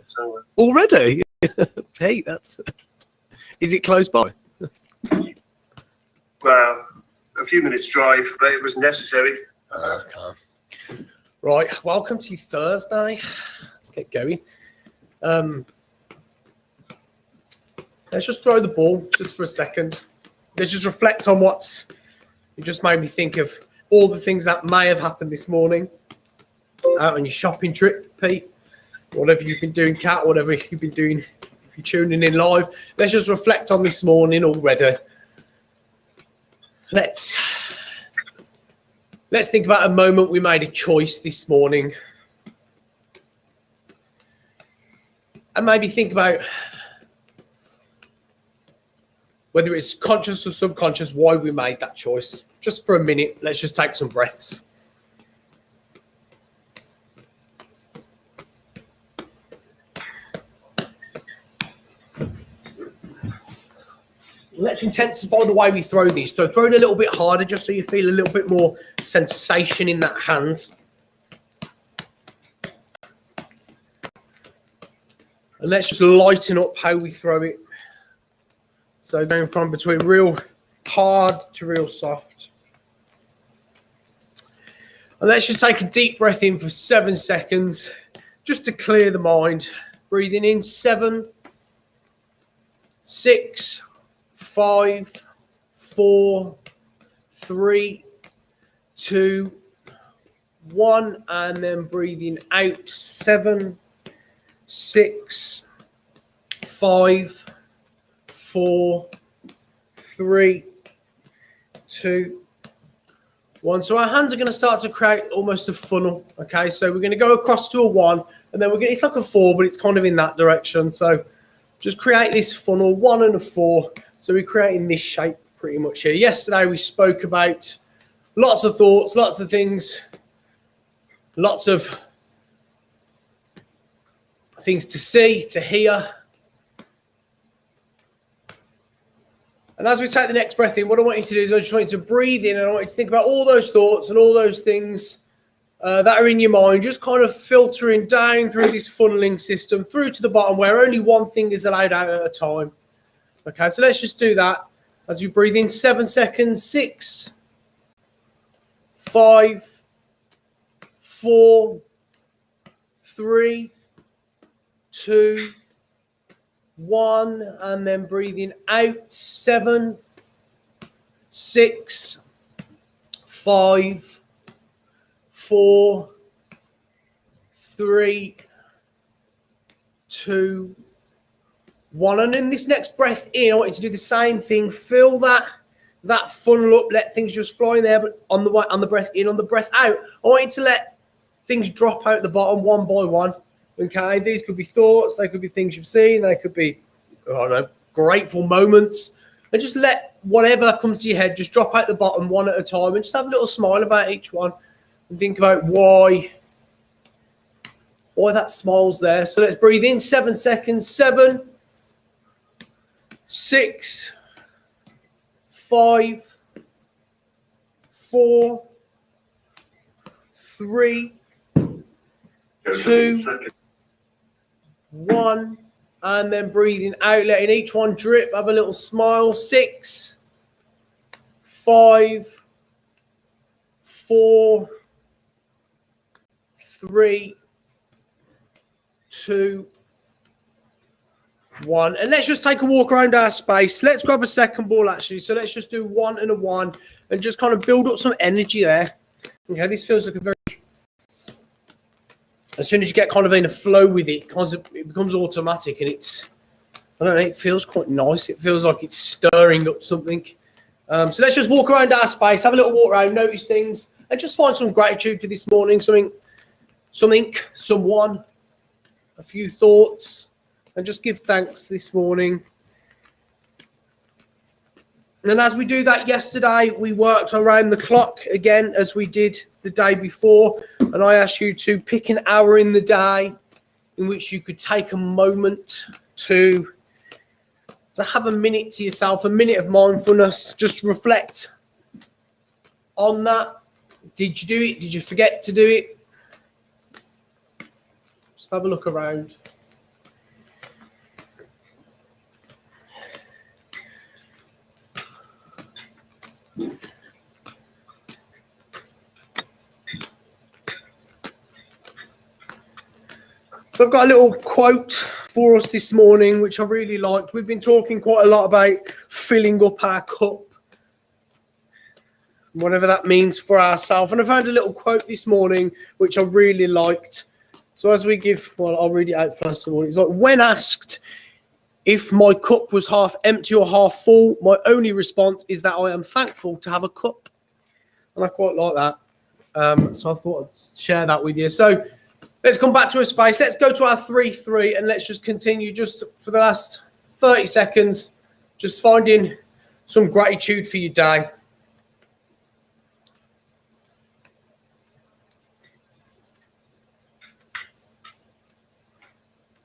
So, already? Pete, that's... Is it close by? well, a few minutes drive, but it was necessary. Okay. Right, welcome to Thursday. Let's get going. Let's just throw the ball just for a second. Let's just reflect on what's... It just made me think of all the things that may have happened this morning out on your shopping trip, Pete. Whatever you've been doing, Kat, whatever you've been doing, if you're tuning in live. Let's just reflect on this morning already. Let's think about a moment we made a choice this morning. And maybe think about whether it's conscious or subconscious, why we made that choice. Just for a minute, let's just take some breaths. Let's intensify the way we throw these. So throw it a little bit harder just so you feel a little bit more sensation in that hand. And let's just lighten up how we throw it. So going from between real hard to real soft. And let's just take a deep breath in for 7 seconds just to clear the mind. Breathing in 7, 6, 5, 4, 3, 2, 1, and then breathing out 7, 6, 5, 4, 3, 2, 1. So our hands are going to start to create almost a funnel. Okay, so we're going to go across to a 1, and then it's like a 4, but it's kind of in that direction. So just create this funnel, 1 and a 4. So we're creating this shape pretty much here. Yesterday we spoke about lots of thoughts, lots of things, lots of things to see, to hear. And as we take the next breath in, what I want you to do is I just want you to breathe in, and I want you to think about all those thoughts and all those things that are in your mind, just kind of filtering down through this funneling system, through to the bottom where only one thing is allowed out at a time. Okay, so let's just do that as you breathe in 7 seconds. 6, 5, 4, 3, 2, 1, and then breathing out 7, 6, 5, 4, 3, 2, 1. And in this next breath in, I want you to do the same thing. Fill that funnel up. Let things just fly in there, but on the breath in, on the breath out, I want you to let things drop out the bottom one by one. Okay, these could be thoughts, they could be things you've seen, they could be, I don't know, grateful moments. And just let whatever comes to your head just drop out the bottom one at a time, and just have a little smile about each one and think about why that smile's there. So let's breathe in 7 seconds. 7, 6, 5, 4, 3, 2, 1, and then breathing out, letting each one drip. Have a little smile. 6, 5, 4, 3, 2, 1. And let's just take a walk around our space. Let's grab a second ball, actually. So let's just do 1 and a 1 and just kind of build up some energy there. Okay, this feels like a very... As soon as you get kind of in a flow with it, it becomes automatic, and it's... I don't know, it feels quite nice. It feels like it's stirring up something. So let's just walk around our space, have a little walk around, notice things, and just find some gratitude for this morning. Something, someone, a few thoughts, and just give thanks this morning. And as we do that yesterday, we worked around the clock again as we did the day before. And I asked you to pick an hour in the day in which you could take a moment to have a minute to yourself, a minute of mindfulness. Just reflect on that. Did you do it? Did you forget to do it? Just have a look around. So I've got a little quote for us this morning, which I really liked. We've been talking quite a lot about filling up our cup, whatever that means for ourselves. And I found a little quote this morning, which I really liked. So as we give, well, I'll read it out first of all. It's like, when asked if my cup was half empty or half full, my only response is that I am thankful to have a cup. And I quite like that. So I thought I'd share that with you. So let's come back to a space. Let's go to our 3-3 and let's just continue just for the last 30 seconds, just finding some gratitude for your day.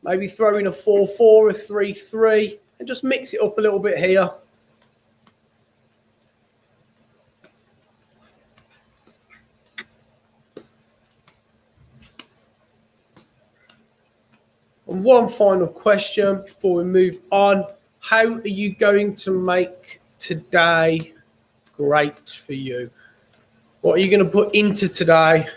Maybe throw in a 4-4, a 3-3, and just mix it up a little bit here. And one final question before we move on. How are you going to make today great for you? What are you going to put into today?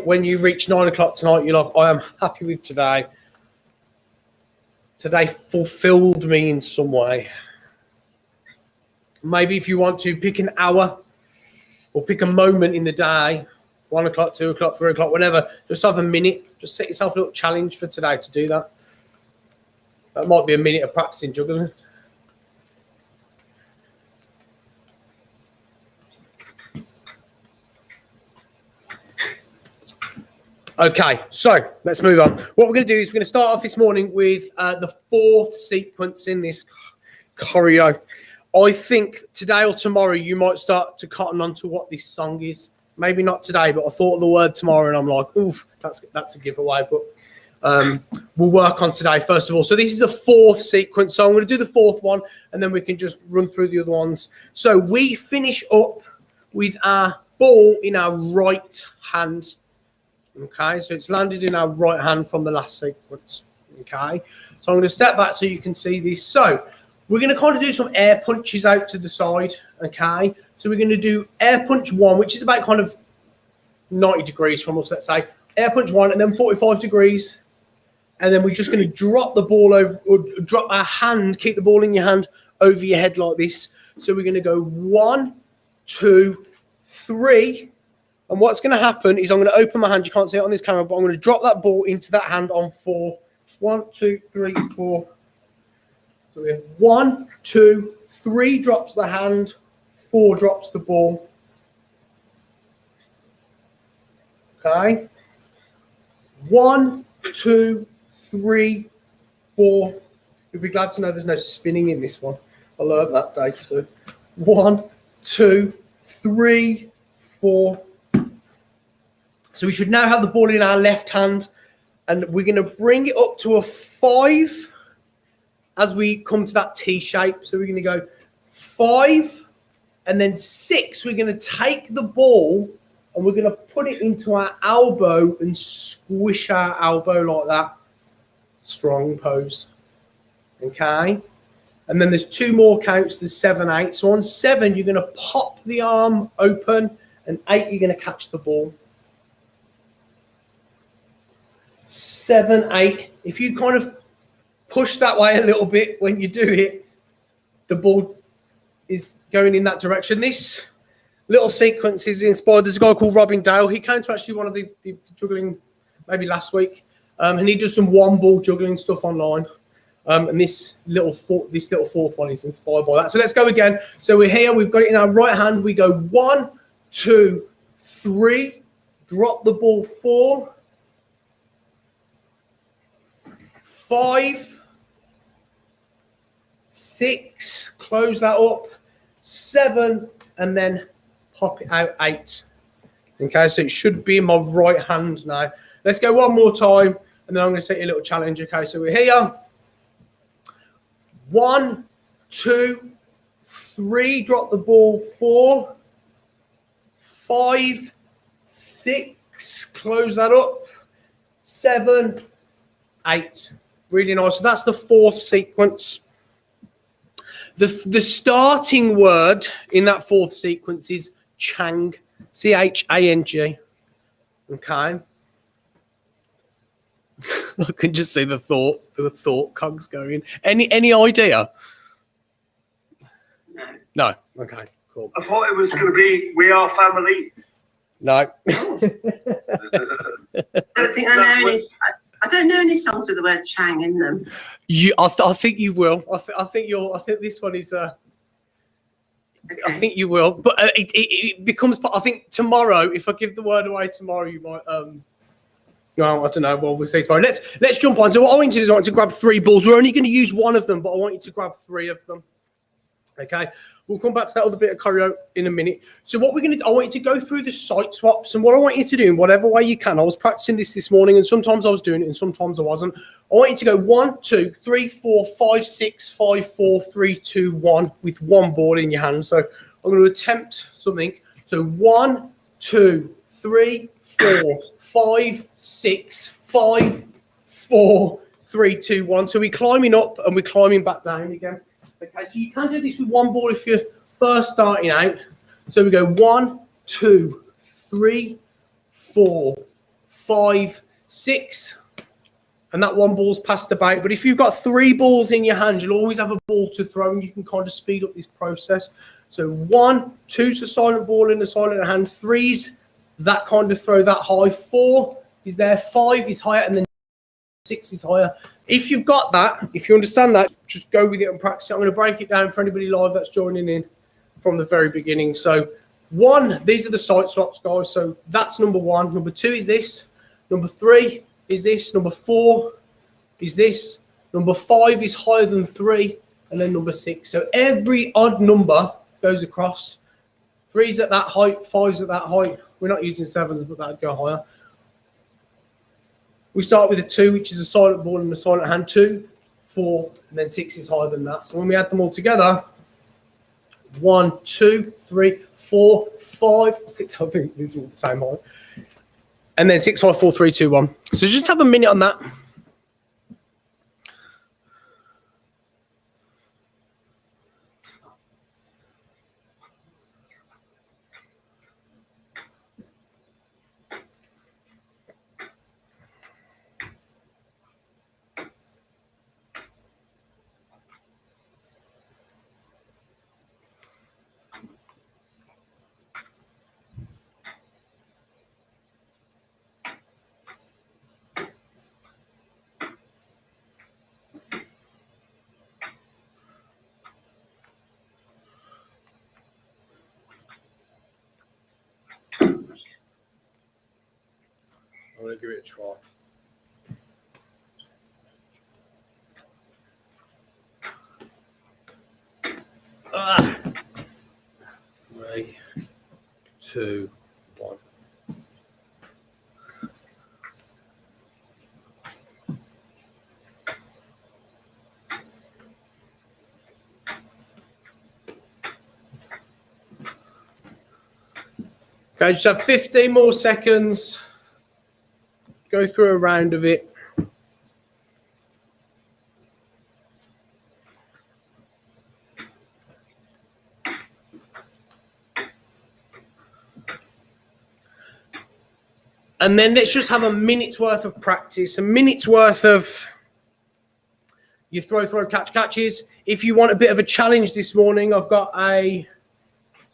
When you reach 9 o'clock tonight, you're like, I am happy with today. Today fulfilled me in some way. Maybe if you want to pick an hour or pick a moment in the day, 1 o'clock, 2 o'clock, 3 o'clock, whatever, just have a minute. Just set yourself a little challenge for today to do that. That might be a minute of practicing juggling. Okay, so let's move on. What we're going to do is we're going to start off this morning with the fourth sequence in this choreo. I think today or tomorrow you might start to cotton on to what this song is. Maybe not today, but I thought of the word tomorrow and I'm like, oof, that's a giveaway. But we'll work on today first of all. So this is the fourth sequence. So I'm going to do the fourth one and then we can just run through the other ones. So we finish up with our ball in our right hand. Okay, so it's landed in our right hand from the last sequence. Okay, so I'm going to step back so you can see this. So we're going to kind of do some air punches out to the side. Okay, so we're going to do air punch 1, which is about kind of 90 degrees from us, let's say. Air punch 1 and then 45 degrees. And then we're just going to drop the ball over, or drop our hand, keep the ball in your hand over your head like this. So we're going to go 1, 2, 3. And what's going to happen is I'm going to open my hand. You can't see it on this camera, but I'm going to drop that ball into that hand on 4. 1, 2, 3, 4. So we have 1, 2, 3 drops the hand, 4 drops the ball. Okay. 1, 2, 3, 4. You'll be glad to know there's no spinning in this one. I learned that day too. 1, 2, 3, 4. So we should now have the ball in our left hand and we're going to bring it up to a 5 as we come to that T shape. So we're going to go 5 and then 6. We're going to take the ball and we're going to put it into our elbow and squish our elbow like that. Strong pose. Okay. And then there's 2 more counts. There's 7, 8. So on 7, you're going to pop the arm open and 8, you're going to catch the ball. 7, 8. If you kind of push that way a little bit when you do it, the ball is going in that direction. This little sequence is inspired. There's a guy called Robin Dale. He came to actually one of the juggling maybe last week, and he does some one ball juggling stuff online. And this little fourth one is inspired by that. So let's go again. So we're here. We've got it in our right hand. We go 1, 2, 3. Drop the ball 4. 5, 6, close that up, 7, and then pop it out 8. Okay, so it should be in my right hand now. Let's go one more time, and then I'm going to set you a little challenge. Okay, so we're here. 1, 2, 3, drop the ball, 4, 5, 6, close that up, 7, 8. Really nice. So that's the fourth sequence. The starting word in that fourth sequence is chang. C-H-A-N-G. Okay. I can just see the thought cogs going. Any idea? No. No. Okay, cool. I thought it was going to be We Are Family. No. I don't think I know any. I don't know any songs with the word Chang in them. I think you will. I think this one is. Okay. I think you will, but it becomes. I think tomorrow, if I give the word away tomorrow, you might. No, I don't know. Well, we'll see tomorrow. Let's jump on. So what I want you to do is I want you to grab 3 balls. We're only going to use one of them, but I want you to grab 3 of them. Okay, we'll come back to that other bit of choreo in a minute. So what we're going to do, I want you to go through the sight swaps, and what I want you to do in whatever way you can. I was practicing this morning, and sometimes I was doing it, and sometimes I wasn't. I want you to go 1, 2, 3, 4, 5, 6, 5, 4, 3, 2, 1 with 1 ball in your hand. So I'm going to attempt something. So 1, 2, 3, 4, 5, 6, 5, 4, 3, 2, 1. So we're climbing up and we're climbing back down again. Okay, so you can do this with 1 ball if you're first starting out. So we go 1, 2, 3, 4, 5, 6, and that 1 ball's passed about. But if you've got 3 balls in your hand, you'll always have a ball to throw, and you can kind of speed up this process. So 1, 2's a silent ball in the silent hand, 3's that kind of throw that high, 4 is there, 5 is higher, and then 6 is higher. If you've got that, if you understand that, just go with it and practice it. I'm going to break it down for anybody live that's joining in from the very beginning. So 1, these are the sight swaps, guys. So that's number 1. Number 2 is this. Number 3 is this. Number 4 is this. Number 5 is higher than 3. And then number 6. So every odd number goes across. 3's at that height, 5's at that height. We're not using 7s, but that'd go higher. We start with a 2, which is a silent ball in the silent hand. 2, 4, and then 6 is higher than that. So when we add them all together, 1, 2, 3, 4, 5, 6. I think these are all the same height. And then 6, 5, 4, 3, 2, 1. So just have a minute on that. I'm going to give it a try. Ah. 3, 2, 1. Okay, just have 15 more seconds. Go through a round of it. And then let's just have a minute's worth of practice, a minute's worth of your throw, catches. If you want a bit of a challenge this morning, I've got a,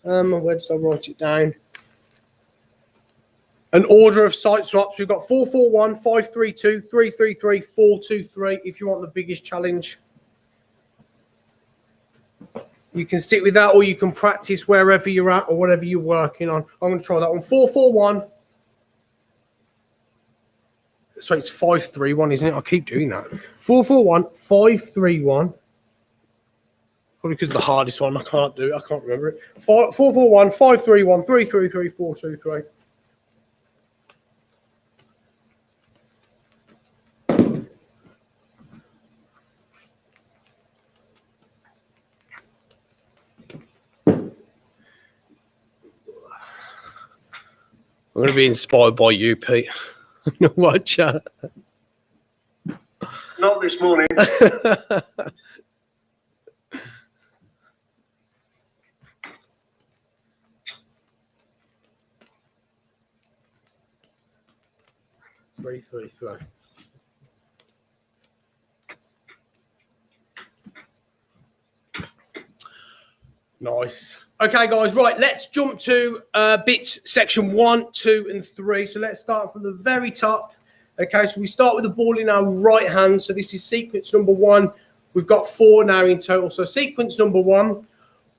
where did I write it down? An order of sight swaps. We've got 4-4-1, 5-3-2, 3-3-3, 4-2-3. If you want the biggest challenge, you can stick with that, or you can practice wherever you're at or whatever you're working on. I'm going to try that one. 4-4-1. Sorry, it's 5-3-1, isn't it? I keep doing that. 4-4-1, 5-3-1. Probably because the hardest one I can't do. I can't remember it. 4-4-1, 5-3-1, 3-3-3, 4-2-3. I'm going to be inspired by you, Pete. Watch out. Not this morning. 3, 3, 3. Nice. Okay, guys, right, let's jump to bits section 1, 2, and 3. So let's start from the very top. Okay, so we start with the ball in our right hand. So this is sequence number 1. We've got 4 now in total. So sequence number 1,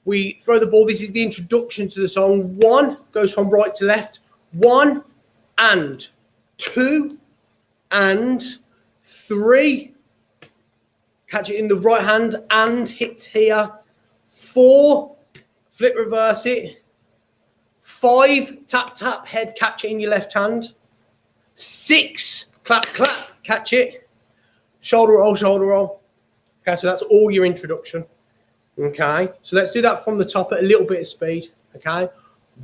we throw the ball. This is the introduction to the song. 1 goes from right to left. 1 and 2 and 3. Catch it in the right hand and hits here. 4, flip reverse it. 5, tap tap head, catch it in your left hand. 6, clap clap, catch it. Shoulder roll, shoulder roll. Okay, so that's all your introduction. Okay, so let's do that from the top at a little bit of speed. Okay,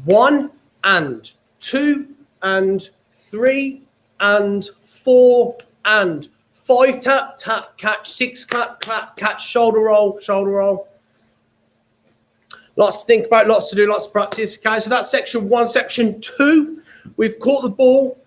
1 and 2 and 3 and 4 and 5, tap tap catch. 6, clap clap catch. Shoulder roll, shoulder roll. Lots to think about, lots to do, lots of practice. Okay, so that's section 1. Section 2, we've caught the ball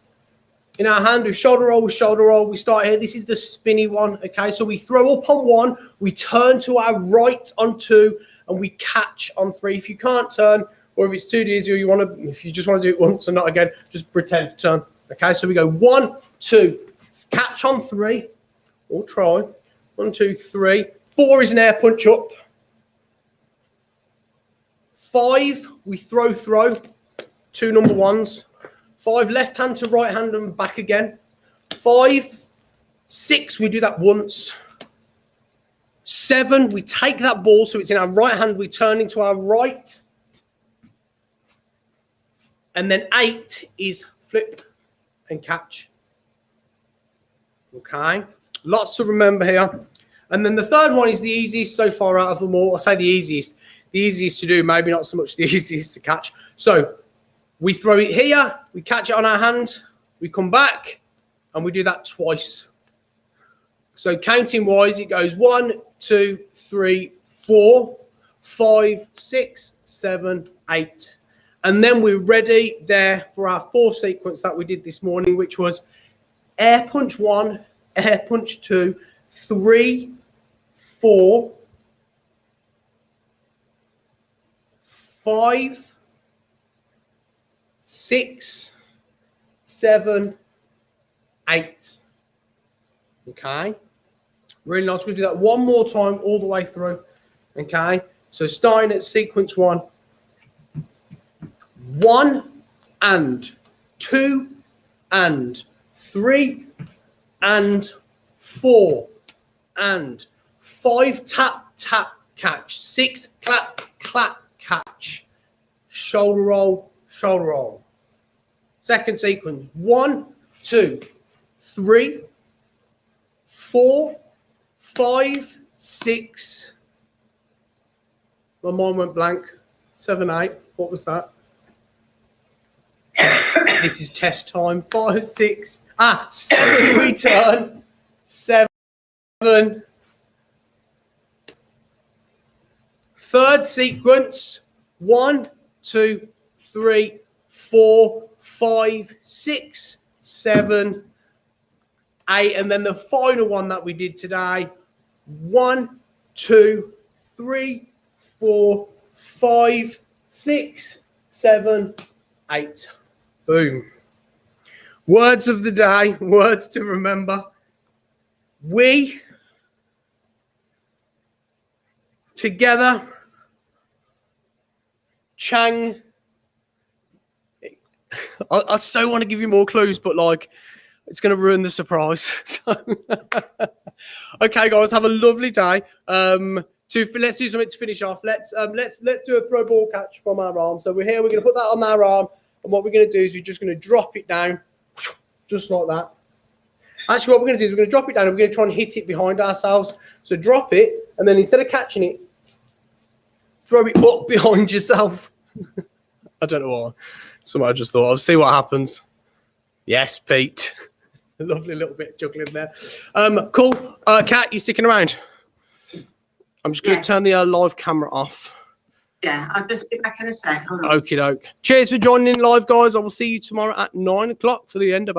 in our hand with shoulder roll, with shoulder roll. We start here. This is the spinny one. Okay, so we throw up on 1, we turn to our right on 2, and we catch on 3. If you can't turn, or if it's too easy, or if you just want to do it once and not again, just pretend to turn. Okay, so we go 1, 2, catch on 3, or try. 1, 2, 3. 4 is an air punch up. 5, we throw, 2 number 1s. 5, left hand to right hand and back again. 5, 6, we do that once. 7, we take that ball, so it's in our right hand, we turn into our right. And then 8 is flip and catch. Okay, lots to remember here. And then the third one is the easiest so far out of them all. I say the easiest. The easiest to do, maybe not so much the easiest to catch. So we throw it here, we catch it on our hand, we come back, and we do that twice. So counting wise, it goes 1, 2, 3, 4, 5, 6, 7, 8. And then we're ready there for our 4th sequence that we did this morning, which was air punch 1, air punch 2, 3, 4, 5, 6, 7, 8. Okay. Really nice. We'll do that one more time all the way through. Okay. So starting at sequence 1. 1 and 2 and 3 and 4 and 5, tap tap catch. 6, clap clap catch. Shoulder roll, shoulder roll. Second sequence. 1, 2, 3, 4, 5, 6. My mind went blank. 7, 8. What was that? This is test time. 5, 6. 7. We turn. 7. Third sequence. 1, 2, 3, 4, 5, 6, 7, 8. And then the final one that we did today. 1, 2, 3, 4, 5, 6, 7, 8. Boom. Words of the day, words to remember. We together, Chang. I so want to give you more clues, but like it's going to ruin the surprise. So, okay, guys, have a lovely day. Let's do something to finish off. Let's do a throw ball catch from our arm. So we're here. We're going to put that on our arm, and what we're going to do is we're just going to drop it down, just like that. Actually, what we're going to do is we're going to drop it down, and we're going to try and hit it behind ourselves. So drop it, and then instead of catching it, throw it up behind yourself. I don't know why. Somehow I just thought, I'll see what happens. Yes, Pete. A lovely little bit of juggling there. Cool. Kat, you sticking around? I'm just going to turn the live camera off. Yeah, I'll just be back in a sec. Okie doke. Cheers for joining in live, guys. I will see you tomorrow at 9 o'clock for the end of